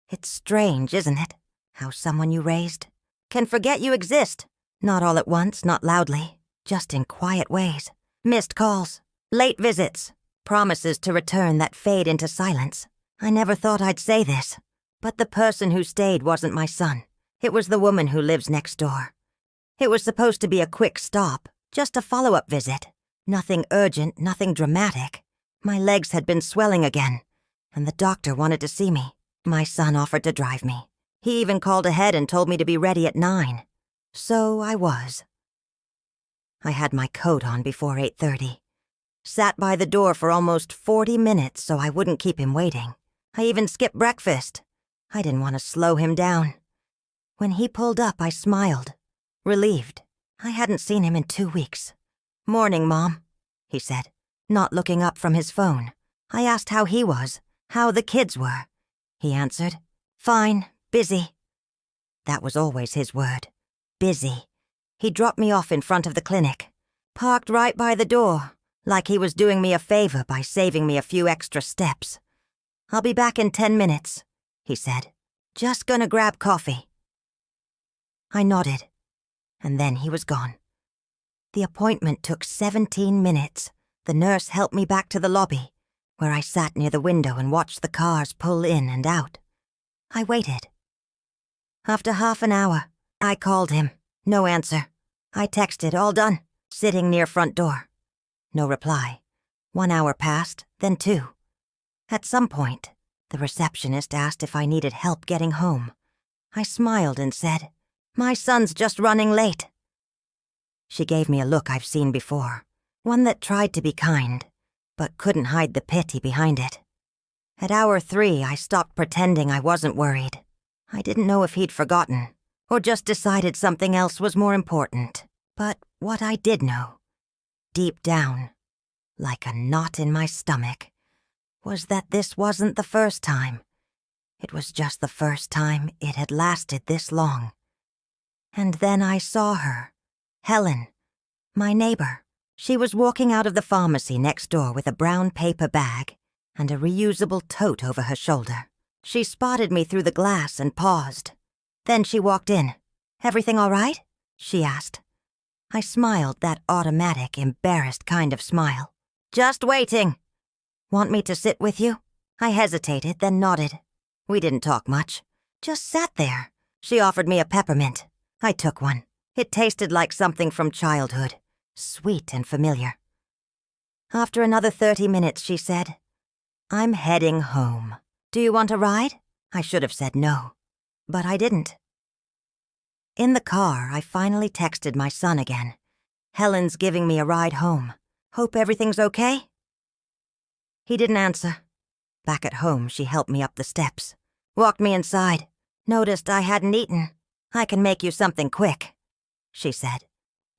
It's strange, isn't it? How someone you raised can forget you exist. Not all at once, not loudly, just in quiet ways. Missed calls, late visits, promises to return that fade into silence. I never thought I'd say this, but the person who stayed wasn't my son. It was the woman who lives next door. It was supposed to be a quick stop, just a follow-up visit. Nothing urgent, nothing dramatic. My legs had been swelling again, and the doctor wanted to see me. My son offered to drive me. He even called ahead and told me to be ready at 9. So I was. I had my coat on before 8:30. Sat by the door for almost 40 minutes so I wouldn't keep him waiting. I even skipped breakfast. I didn't want to slow him down. When he pulled up, I smiled, relieved. I hadn't seen him in 2 weeks. "Morning, Mom," he said, not looking up from his phone. I asked how he was, how the kids were. He answered, "Fine, busy." That was always his word, busy. He dropped me off in front of the clinic, parked right by the door, like he was doing me a favor by saving me a few extra steps. "I'll be back in 10 minutes, he said. "Just gonna grab coffee." I nodded, and then he was gone. The appointment took 17 minutes. The nurse helped me back to the lobby, where I sat near the window and watched the cars pull in and out. I waited. After half an hour, I called him. No answer. I texted, "All done," sitting near front door. No reply. 1 hour passed, then 2. At some point, the receptionist asked if I needed help getting home. I smiled and said, "My son's just running late." She gave me a look I've seen before, one that tried to be kind, but couldn't hide the pity behind it. At hour 3, I stopped pretending I wasn't worried. I didn't know if he'd forgotten, or just decided something else was more important. But what I did know, deep down, like a knot in my stomach, was that this wasn't the first time. It was just the first time it had lasted this long. And then I saw her, Helen, my neighbor. She was walking out of the pharmacy next door with a brown paper bag and a reusable tote over her shoulder. She spotted me through the glass and paused. Then she walked in. "Everything all right?" she asked. I smiled, that automatic, embarrassed kind of smile. "Just waiting." "Want me to sit with you?" I hesitated, then nodded. We didn't talk much. Just sat there. She offered me a peppermint. I took one. It tasted like something from childhood, sweet and familiar. After another 30 minutes, she said, "I'm heading home. Do you want a ride?" I should have said no, but I didn't. In the car, I finally texted my son again. "Helen's giving me a ride home. Hope everything's okay?" He didn't answer. Back at home, she helped me up the steps, walked me inside, noticed I hadn't eaten. "I can make you something quick," she said.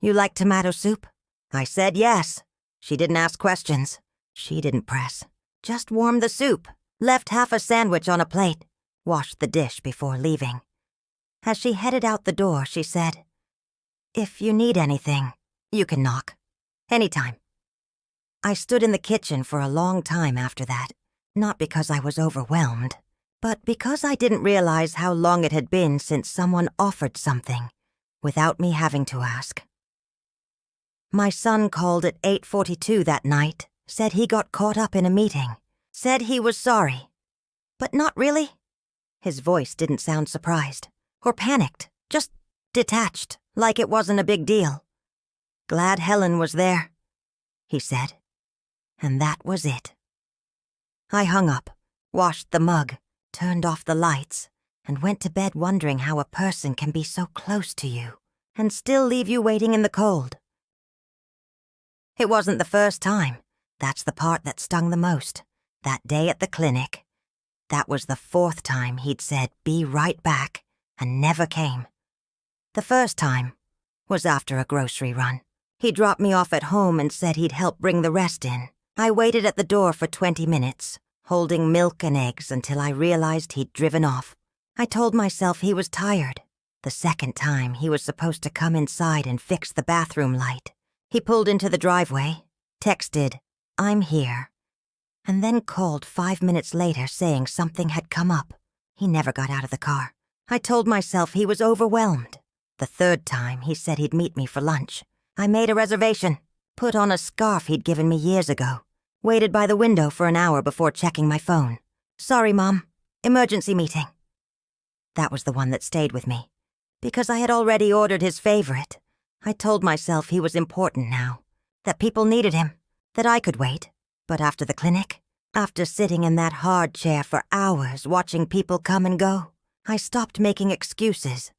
"You like tomato soup?" I said yes. She didn't ask questions. She didn't press. Just warmed the soup, left half a sandwich on a plate, washed the dish before leaving. As she headed out the door, she said, "If you need anything, you can knock. Anytime." I stood in the kitchen for a long time after that, not because I was overwhelmed, but because I didn't realize how long it had been since someone offered something without me having to ask. My son called at 8:42 that night, said he got caught up in a meeting, said he was sorry. But not really. His voice didn't sound surprised or panicked, just detached, like it wasn't a big deal. "Glad Helen was there," he said. And that was it. I hung up, washed the mug, turned off the lights, and went to bed wondering how a person can be so close to you and still leave you waiting in the cold. It wasn't the first time. That's the part that stung the most. That day at the clinic. That was the 4th time he'd said, "Be right back," and never came. The first time was after a grocery run. He dropped me off at home and said he'd help bring the rest in. I waited at the door for 20 minutes, holding milk and eggs until I realized he'd driven off. I told myself he was tired. The second time, he was supposed to come inside and fix the bathroom light. He pulled into the driveway, texted, "I'm here," and then called 5 minutes later saying something had come up. He never got out of the car. I told myself he was overwhelmed. The third time, he said he'd meet me for lunch. I made a reservation, put on a scarf he'd given me years ago, waited by the window for an hour before checking my phone. Sorry, Mom. Emergency meeting. That was the one that stayed with me. Because I had already ordered his favorite, I told myself he was important now, that people needed him, that I could wait. But after the clinic, after sitting in that hard chair for hours watching people come and go, I stopped making excuses.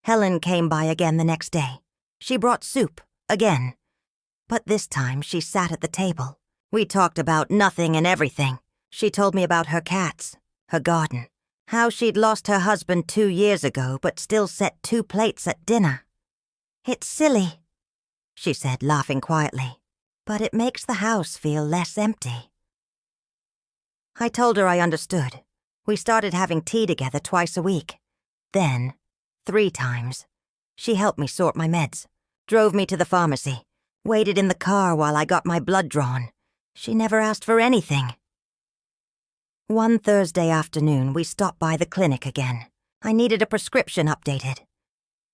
Helen came by again the next day. She brought soup, again. But this time she sat at the table. We talked about nothing and everything. She told me about her cats, her garden, how she'd lost her husband 2 years ago but still set 2 plates at dinner. It's silly, she said, laughing quietly, but it makes the house feel less empty. I told her I understood. We started having tea together twice a week. Then, 3 times. She helped me sort my meds, drove me to the pharmacy, waited in the car while I got my blood drawn. She never asked for anything. One Thursday afternoon, we stopped by the clinic again. I needed a prescription updated.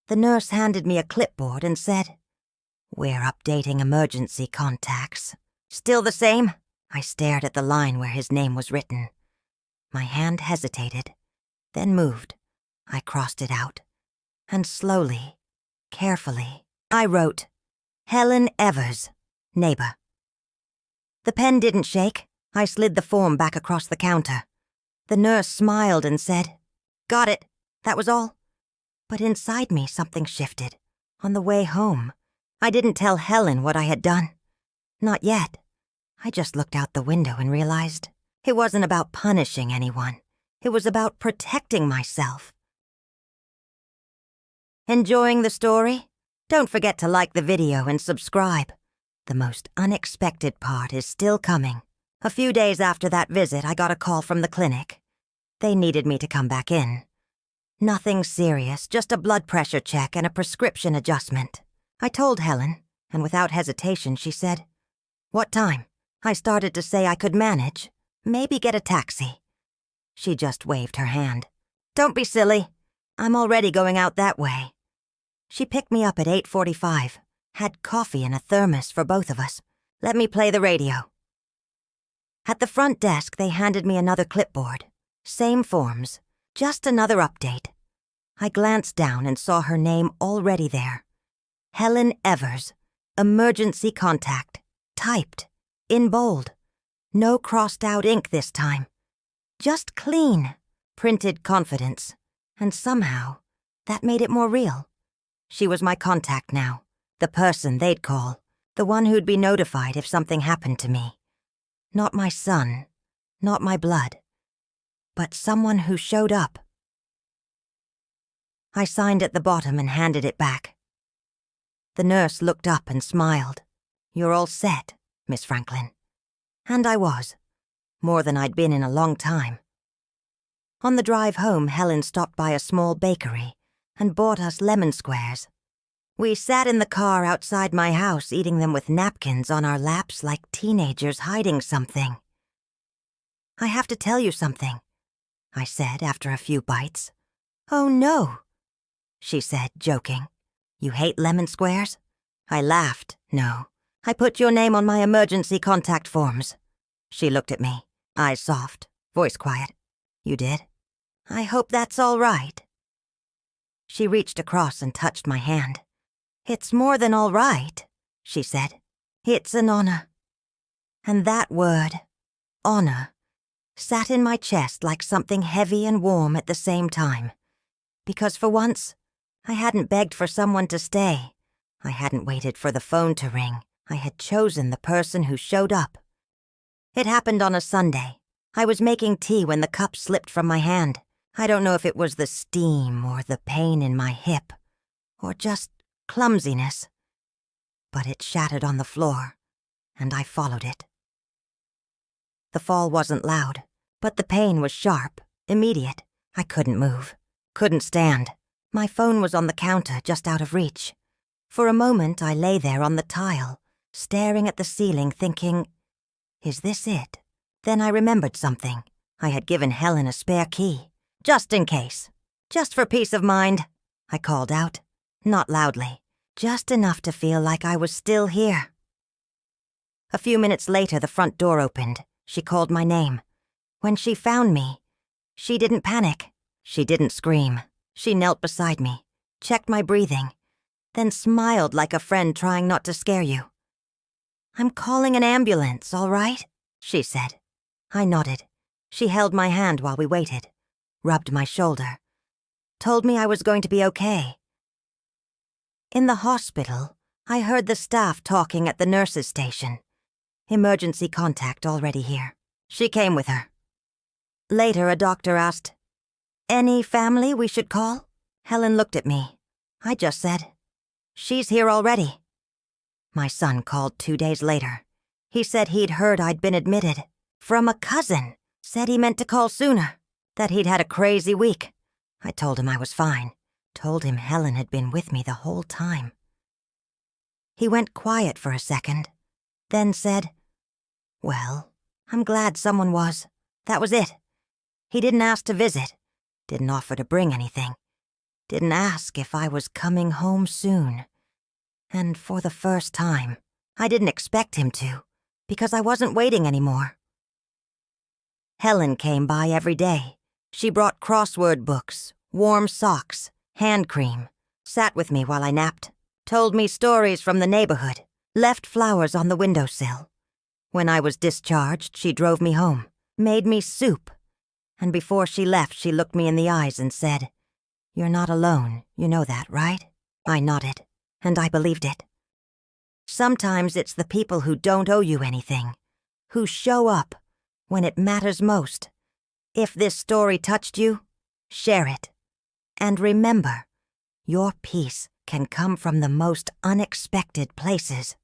The nurse handed me a clipboard and said, "We're updating emergency contacts." Still the same? I stared at the line where his name was written. My hand hesitated, then moved. I crossed it out, and slowly, carefully, I wrote, Helen Evers, neighbor. The pen didn't shake. I slid the form back across the counter. The nurse smiled and said, "Got it." That was all. But inside me, something shifted. On the way home, I didn't tell Helen what I had done. Not yet. I just looked out the window and realized it wasn't about punishing anyone. It was about protecting myself. Enjoying the story? Don't forget to like the video and subscribe. The most unexpected part is still coming. A few days after that visit, I got a call from the clinic. They needed me to come back in. Nothing serious, just a blood pressure check and a prescription adjustment. I told Helen, and without hesitation she said, "What time?" I started to say I could manage, maybe get a taxi. She just waved her hand. "Don't be silly. I'm already going out that way." She picked me up at 8:45, had coffee in a thermos for both of us, let me play the radio. At the front desk, they handed me another clipboard. Same forms, just another update. I glanced down and saw her name already there. Helen Evers, emergency contact, typed, in bold. No crossed out ink this time. Just clean, printed confidence. And somehow, that made it more real. She was my contact now, the person they'd call, the one who'd be notified if something happened to me. Not my son, not my blood, but someone who showed up. I signed at the bottom and handed it back. The nurse looked up and smiled. "You're all set, Miss Franklin." And I was, more than I'd been in a long time. On the drive home, Helen stopped by a small bakery and bought us lemon squares. We sat in the car outside my house eating them with napkins on our laps like teenagers hiding something. "I have to tell you something," I said after a few bites. "Oh no," she said, joking. "You hate lemon squares?" I laughed. "No. I put your name on my emergency contact forms." She looked at me, eyes soft, voice quiet. "You did? I hope that's all right." She reached across and touched my hand. "It's more than all right," she said. "It's an honor." And that word, honor, sat in my chest like something heavy and warm at the same time. Because for once, I hadn't begged for someone to stay. I hadn't waited for the phone to ring. I had chosen the person who showed up. It happened on a Sunday. I was making tea when the cup slipped from my hand. I don't know if it was the steam or the pain in my hip, or just clumsiness. But it shattered on the floor, and I followed it. The fall wasn't loud, but the pain was sharp, immediate. I couldn't move, couldn't stand. My phone was on the counter, just out of reach. For a moment, I lay there on the tile, staring at the ceiling, thinking, is this it? Then I remembered something. I had given Helen a spare key, just in case. Just for peace of mind, I called out, not loudly, just enough to feel like I was still here. A few minutes later, the front door opened. She called my name. When she found me, she didn't panic. She didn't scream. She knelt beside me, checked my breathing, then smiled like a friend trying not to scare you. "I'm calling an ambulance, all right?" she said. I nodded. She held my hand while we waited, rubbed my shoulder, told me I was going to be okay. In the hospital, I heard the staff talking at the nurses' station. Emergency contact already here. She came with her. Later, a doctor asked, "Any family we should call?" Helen looked at me. I just said, "She's here already." My son called 2 days later. He said he'd heard I'd been admitted. From a cousin. Said he meant to call sooner. That he'd had a crazy week. I told him I was fine. Told him Helen had been with me the whole time. He went quiet for a second, then said, "Well, I'm glad someone was. That was it. He didn't ask to visit. Didn't offer to bring anything. Didn't ask if I was coming home soon. And for the first time, I didn't expect him to, because I wasn't waiting anymore." Helen came by every day. She brought crossword books, warm socks, hand cream, sat with me while I napped, told me stories from the neighborhood, left flowers on the windowsill. When I was discharged, she drove me home, made me soup, and before she left, she looked me in the eyes and said, "You're not alone, you know that, right?" I nodded, and I believed it. Sometimes it's the people who don't owe you anything, who show up when it matters most. If this story touched you, share it. And remember, your peace can come from the most unexpected places.